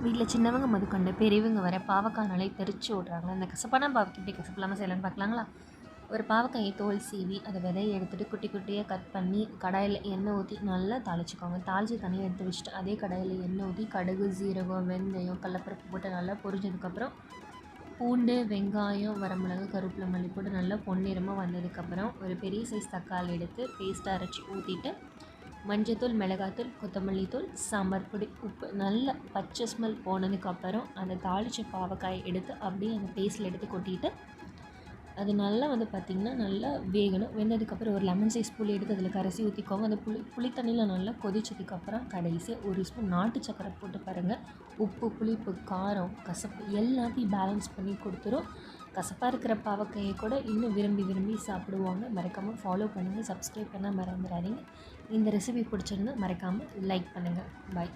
வீட்டில் சின்னவங்க முதற்கொண்டு பெரியவங்க வர பாவக்காய்னாலே தெரிச்சு விட்றாங்க. அந்த கசப்பான பாவக்காய் எப்படி கசப்பு இல்லாமல் செய்யலான்னு பார்க்கலாங்களா? ஒரு பாவக்காயை தோல் சீவி அதை விதையை எடுத்துகிட்டு குட்டி குட்டியாக கட் பண்ணி கடாயில் எண்ணெய் ஊற்றி நல்லா தாளிச்சிக்கோங்க. தாளித்து தனியாக எடுத்து வச்சுட்டு அதே கடாயில் எண்ணெய் ஊற்றி கடுகு, சீரகம், வெந்தயம், கடலப்பருப்பு போட்டு நல்லா பொரிஞ்சதுக்கப்புறம் பூண்டு, வெங்காயம், வரமிளகு, கருவேப்பிலை, மல்லி போட்டு நல்லா பொன்னிறமாக வந்ததுக்கப்புறம் ஒரு பெரிய சைஸ் தக்காளி எடுத்து பேஸ்ட்டாக அரைச்சி ஊற்றிட்டு மஞ்சத்தூள், மிளகாத்தூள், கொத்தமல்லி தூள், சாம்பார் பொடி, உப்பு நல்லா பச்சை ஸ்மெல் போனதுக்கப்புறம் அந்த தாளித்த பாவக்காயை எடுத்து அப்படியே அந்த பேஸ்ட்டில் எடுத்து கொட்டிட்டு அது நல்லா பார்த்திங்கன்னா நல்லா வேகணும். வெந்ததுக்கப்புறம் ஒரு லெமன் சைஸ் புளி எடுத்து அதில் கரைச்சி ஊற்றிக்கோங்க. அந்த புளி தண்ணியில் நல்லா கொதிச்சதுக்கப்புறம் கடைசியாக ஒரு ஸ்பூன் நாட்டு சக்கரை போட்டு பாருங்கள். உப்பு, புளிப்பு, காரம், கசப்பு எல்லாத்தையும் பேலன்ஸ் பண்ணி கொடுத்துரும். கசப்பாக இருக்கிற பாவக்காயை கூட இன்னும் விரும்பி விரும்பி சாப்பிடுவாங்க. மறக்காமல் ஃபாலோ பண்ணுங்கள். சப்ஸ்கிரைப் பண்ண மறந்துடாதீங்க. இந்த ரெசிபி பிடிச்சிருந்தா மறக்காமல் லைக் பண்ணுங்கள். பாய்.